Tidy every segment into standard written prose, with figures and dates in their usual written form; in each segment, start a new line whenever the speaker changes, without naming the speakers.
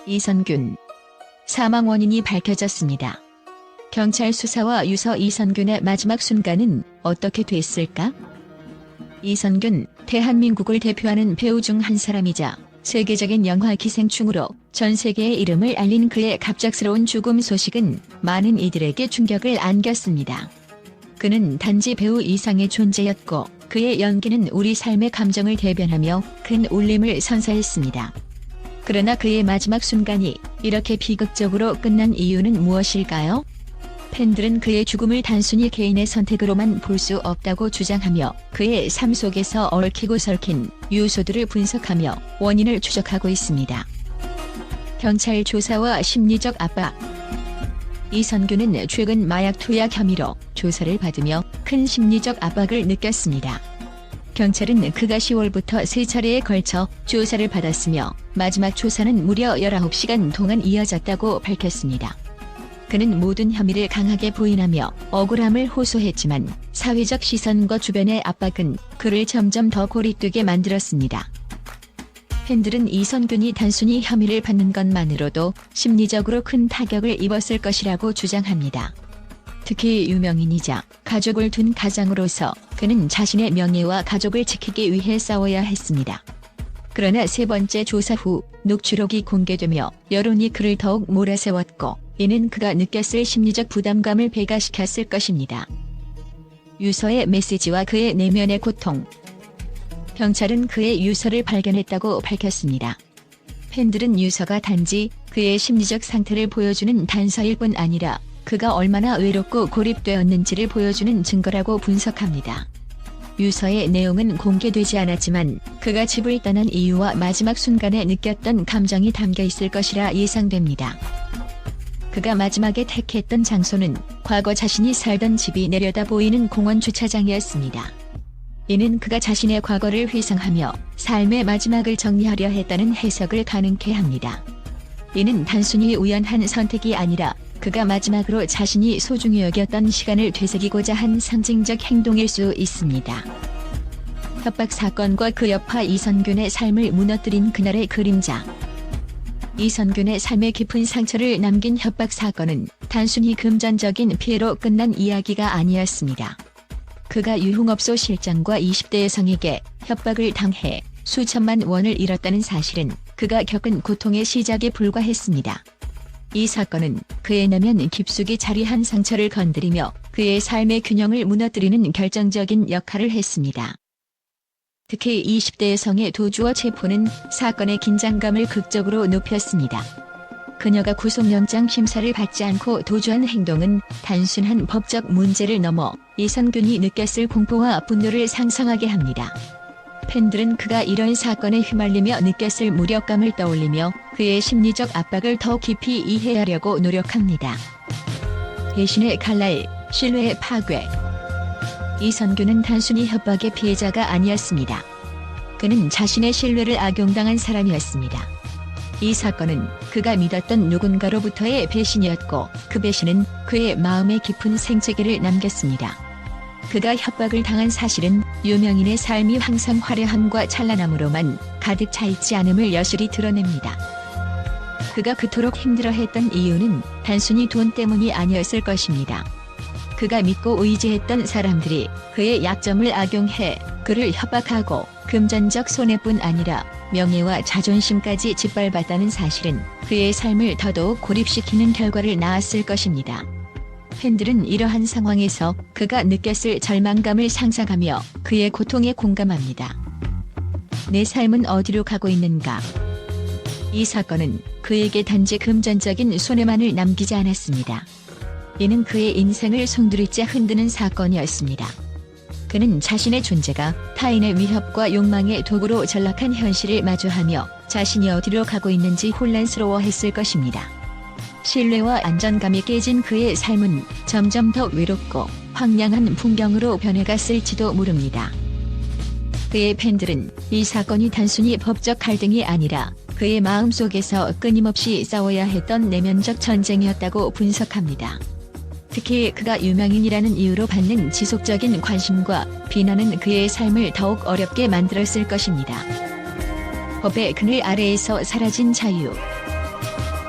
이선균 사망 원인이 밝혀졌습니다. 경찰 수사와 유서 이선균의 마지막 순간은 어떻게 됐을까? 이선균, 대한민국을 대표하는 배우 중 한 사람이자 세계적인 영화 기생충으로 전 세계의 이름을 알린 그의 갑작스러운 죽음 소식은 많은 이들에게 충격을 안겼습니다. 그는 단지 배우 이상의 존재였고 그의 연기는 우리 삶의 감정을 대변하며 큰 울림을 선사했습니다. 그러나 그의 마지막 순간이 이렇게 비극적으로 끝난 이유는 무엇일까요? 팬들은 그의 죽음을 단순히 개인의 선택으로만 볼 수 없다고 주장하며 그의 삶 속에서 얽히고 설킨 요소들을 분석하며 원인을 추적하고 있습니다. 경찰 조사와 심리적 압박. 이선균은 최근 마약 투약 혐의로 조사를 받으며 큰 심리적 압박을 느꼈습니다. 경찰은 그가 10월부터 3차례에 걸쳐 조사를 받았으며 마지막 조사는 무려 19시간 동안 이어졌다고 밝혔습니다. 그는 모든 혐의를 강하게 부인하며 억울함을 호소했지만 사회적 시선과 주변의 압박은 그를 점점 더 고립되게 만들었습니다. 팬들은 이선균이 단순히 혐의를 받는 것만으로도 심리적으로 큰 타격을 입었을 것이라고 주장합니다. 특히 유명인이자 가족을 둔 가장으로서 그는 자신의 명예와 가족을 지키기 위해 싸워야 했습니다. 그러나 세 번째 조사 후 녹취록이 공개되며 여론이 그를 더욱 몰아세웠고 이는 그가 느꼈을 심리적 부담감을 배가시켰을 것입니다. 유서의 메시지와 그의 내면의 고통. 경찰은 그의 유서를 발견했다고 밝혔습니다. 팬들은 유서가 단지 그의 심리적 상태를 보여주는 단서일 뿐 아니라 그가 얼마나 외롭고 고립되었는지를 보여주는 증거라고 분석합니다. 유서의 내용은 공개되지 않았지만 그가 집을 떠난 이유와 마지막 순간에 느꼈던 감정이 담겨 있을 것이라 예상됩니다. 그가 마지막에 택했던 장소는 과거 자신이 살던 집이 내려다 보이는 공원 주차장이었습니다. 이는 그가 자신의 과거를 회상하며 삶의 마지막을 정리하려 했다는 해석을 가능케 합니다. 이는 단순히 우연한 선택이 아니라 그가 마지막으로 자신이 소중히 여겼던 시간을 되새기고자 한 상징적 행동일 수 있습니다. 협박 사건과 그 여파 이선균의 삶을 무너뜨린 그날의 그림자. 이선균의 삶에 깊은 상처를 남긴 협박 사건은 단순히 금전적인 피해로 끝난 이야기가 아니었습니다. 그가 유흥업소 실장과 20대 여성에게 협박을 당해 수천만 원을 잃었다는 사실은 그가 겪은 고통의 시작에 불과했습니다. 이 사건은 그의 내면 깊숙이 자리한 상처를 건드리며 그의 삶의 균형을 무너뜨리는 결정적인 역할을 했습니다. 특히 20대 여성의 도주와 체포는 사건의 긴장감을 극적으로 높였습니다. 그녀가 구속영장 심사를 받지 않고 도주한 행동은 단순한 법적 문제를 넘어 이선균이 느꼈을 공포와 분노를 상상하게 합니다. 팬들은 그가 이런 사건에 휘말리며 느꼈을 무력감을 떠올리며 그의 심리적 압박을 더 깊이 이해하려고 노력합니다. 배신의 칼날, 신뢰의 파괴. 이선균은 단순히 협박의 피해자가 아니었습니다. 그는 자신의 신뢰를 악용당한 사람이었습니다. 이 사건은 그가 믿었던 누군가로부터의 배신이었고 그 배신은 그의 마음에 깊은 생채기를 남겼습니다. 그가 협박을 당한 사실은 유명인의 삶이 항상 화려함과 찬란함으로만 가득 차 있지 않음을 여실히 드러냅니다. 그가 그토록 힘들어했던 이유는 단순히 돈 때문이 아니었을 것입니다. 그가 믿고 의지했던 사람들이 그의 약점을 악용해 그를 협박하고 금전적 손해뿐 아니라 명예와 자존심까지 짓밟았다는 사실은 그의 삶을 더더욱 고립시키는 결과를 낳았을 것입니다. 팬들은 이러한 상황에서 그가 느꼈을 절망감을 상상하며 그의 고통에 공감합니다. 내 삶은 어디로 가고 있는가? 이 사건은 그에게 단지 금전적인 손해만을 남기지 않았습니다. 이는 그의 인생을 송두리째 흔드는 사건이었습니다. 그는 자신의 존재가 타인의 위협과 욕망의 도구로 전락한 현실을 마주하며 자신이 어디로 가고 있는지 혼란스러워했을 것입니다. 신뢰와 안정감이 깨진 그의 삶은 점점 더 외롭고 황량한 풍경으로 변해갔을지도 모릅니다. 그의 팬들은 이 사건이 단순히 법적 갈등이 아니라 그의 마음속에서 끊임없이 싸워야 했던 내면적 전쟁이었다고 분석합니다. 특히 그가 유명인이라는 이유로 받는 지속적인 관심과 비난은 그의 삶을 더욱 어렵게 만들었을 것입니다. 법의 그늘 아래에서 사라진 자유.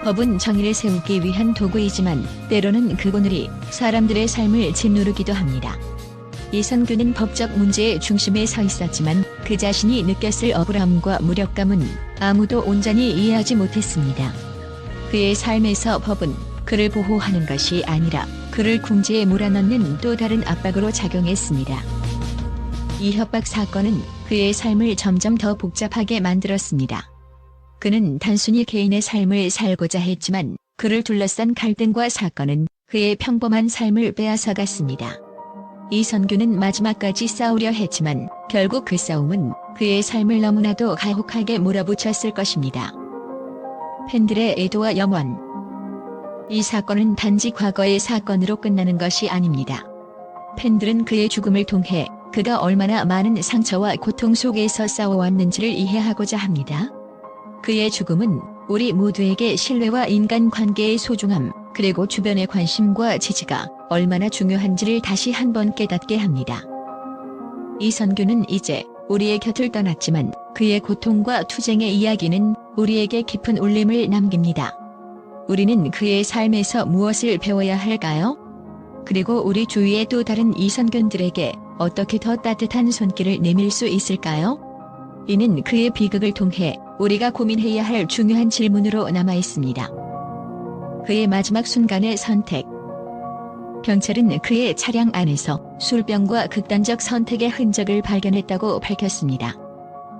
법은 정의를 세우기 위한 도구이지만 때로는 그 오늘이 사람들의 삶을 짓누르기도 합니다. 이선균은 법적 문제의 중심에 서 있었지만 그 자신이 느꼈을 억울함과 무력감은 아무도 온전히 이해하지 못했습니다. 그의 삶에서 법은 그를 보호하는 것이 아니라 그를 궁지에 몰아넣는 또 다른 압박으로 작용했습니다. 이 협박 사건은 그의 삶을 점점 더 복잡하게 만들었습니다. 그는 단순히 개인의 삶을 살고자 했지만 그를 둘러싼 갈등과 사건은 그의 평범한 삶을 빼앗아갔습니다. 이선균은 마지막까지 싸우려 했지만 결국 그 싸움은 그의 삶을 너무나도 가혹하게 몰아붙였을 것입니다. 팬들의 애도와 염원. 이 사건은 단지 과거의 사건으로 끝나는 것이 아닙니다. 팬들은 그의 죽음을 통해 그가 얼마나 많은 상처와 고통 속에서 싸워왔는지를 이해하고자 합니다. 그의 죽음은 우리 모두에게 신뢰와 인간관계의 소중함, 그리고 주변의 관심과 지지가 얼마나 중요한지를 다시 한번 깨닫게 합니다. 이선균은 이제 우리의 곁을 떠났지만 그의 고통과 투쟁의 이야기는 우리에게 깊은 울림을 남깁니다. 우리는 그의 삶에서 무엇을 배워야 할까요? 그리고 우리 주위의 또 다른 이선균들에게 어떻게 더 따뜻한 손길을 내밀 수 있을까요? 이는 그의 비극을 통해 우리가 고민해야 할 중요한 질문으로 남아 있습니다. 그의 마지막 순간의 선택. 경찰은 그의 차량 안에서 술병과 극단적 선택의 흔적을 발견했다고 밝혔습니다.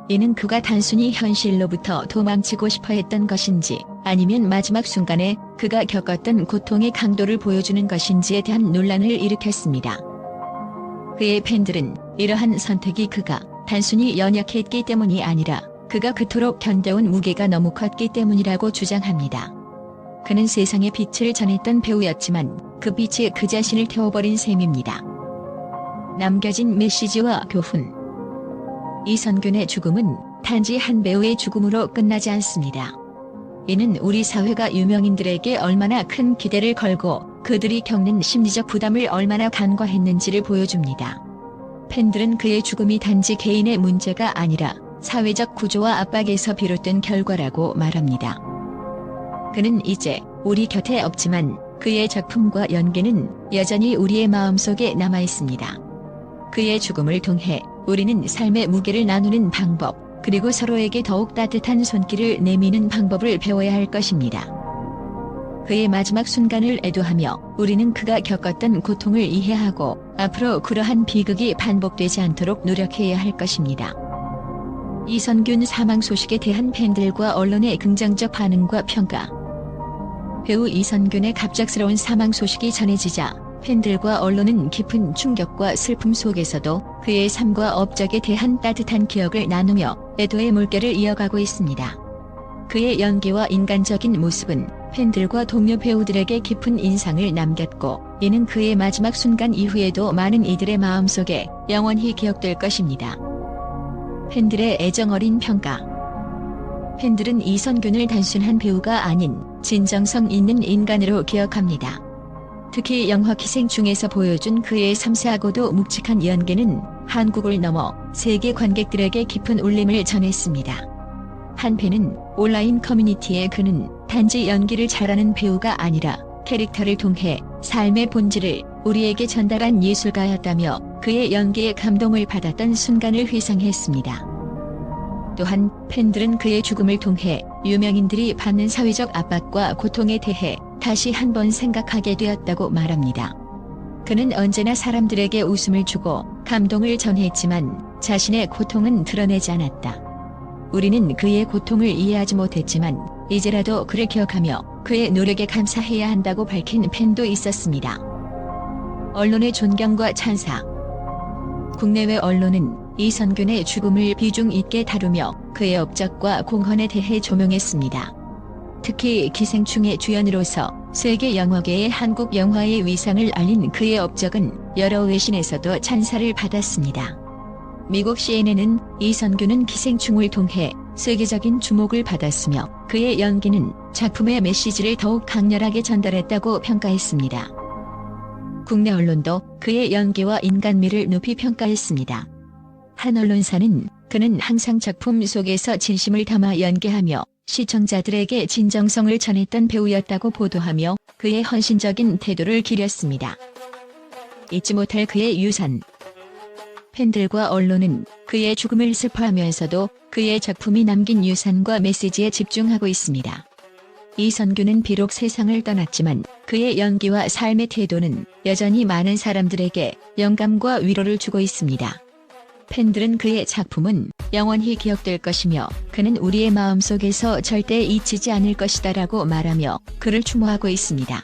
이는 그가 단순히 현실로부터 도망치고 싶어 했던 것인지 아니면 마지막 순간에 그가 겪었던 고통의 강도를 보여주는 것인지에 대한 논란을 일으켰습니다. 그의 팬들은 이러한 선택이 그가 단순히 연약했기 때문이 아니라 그가 그토록 견뎌온 무게가 너무 컸기 때문이라고 주장합니다. 그는 세상에 빛을 전했던 배우였지만 그 빛이 그 자신을 태워버린 셈입니다. 남겨진 메시지와 교훈. 이선균의 죽음은 단지 한 배우의 죽음으로 끝나지 않습니다. 이는 우리 사회가 유명인들에게 얼마나 큰 기대를 걸고 그들이 겪는 심리적 부담을 얼마나 간과했는지를 보여줍니다. 팬들은 그의 죽음이 단지 개인의 문제가 아니라 사회적 구조와 압박에서 비롯된 결과라고 말합니다. 그는 이제 우리 곁에 없지만 그의 작품과 연기는 여전히 우리의 마음속에 남아 있습니다. 그의 죽음을 통해 우리는 삶의 무게를 나누는 방법, 그리고 서로에게 더욱 따뜻한 손길을 내미는 방법을 배워야 할 것입니다. 그의 마지막 순간을 애도하며 우리는 그가 겪었던 고통을 이해하고 앞으로 그러한 비극이 반복되지 않도록 노력해야 할 것입니다. 이선균 사망 소식에 대한 팬들과 언론의 긍정적 반응과 평가. 배우 이선균의 갑작스러운 사망 소식이 전해지자 팬들과 언론은 깊은 충격과 슬픔 속에서도 그의 삶과 업적에 대한 따뜻한 기억을 나누며 애도의 물결을 이어가고 있습니다. 그의 연기와 인간적인 모습은 팬들과 동료 배우들에게 깊은 인상을 남겼고 이는 그의 마지막 순간 이후에도 많은 이들의 마음속에 영원히 기억될 것입니다. 팬들의 애정어린 평가. 팬들은 이선균을 단순한 배우가 아닌 진정성 있는 인간으로 기억합니다. 특히 영화 기생충에서 보여준 그의 섬세하고도 묵직한 연기는 한국을 넘어 세계 관객들에게 깊은 울림을 전했습니다. 한 팬은 온라인 커뮤니티에 그는 단지 연기를 잘하는 배우가 아니라 캐릭터를 통해 삶의 본질을 우리에게 전달한 예술가였다며 그의 연기에 감동을 받았던 순간을 회상했습니다. 또한 팬들은 그의 죽음을 통해 유명인들이 받는 사회적 압박과 고통에 대해 다시 한번 생각하게 되었다고 말합니다. 그는 언제나 사람들에게 웃음을 주고 감동을 전했지만 자신의 고통은 드러내지 않았다. 우리는 그의 고통을 이해하지 못했지만 이제라도 그를 기억하며 그의 노력에 감사해야 한다고 밝힌 팬도 있었습니다. 언론의 존경과 찬사. 국내외 언론은 이선균의 죽음을 비중 있게 다루며 그의 업적과 공헌에 대해 조명했습니다. 특히 기생충의 주연으로서 세계 영화계의 한국 영화의 위상을 알린 그의 업적은 여러 외신에서도 찬사를 받았습니다. 미국 CNN은 이선균은 기생충을 통해 세계적인 주목을 받았으며 그의 연기는 작품의 메시지를 더욱 강렬하게 전달했다고 평가했습니다. 국내 언론도 그의 연기와 인간미를 높이 평가했습니다. 한 언론사는 그는 항상 작품 속에서 진심을 담아 연기하며 시청자들에게 진정성을 전했던 배우였다고 보도하며 그의 헌신적인 태도를 기렸습니다. 잊지 못할 그의 유산. 팬들과 언론은 그의 죽음을 슬퍼하면서도 그의 작품이 남긴 유산과 메시지에 집중하고 있습니다. 이선균은 비록 세상을 떠났지만 그의 연기와 삶의 태도는 여전히 많은 사람들에게 영감과 위로를 주고 있습니다. 팬들은 그의 작품은 영원히 기억될 것이며 그는 우리의 마음속에서 절대 잊히지 않을 것이다라고 말하며 그를 추모하고 있습니다.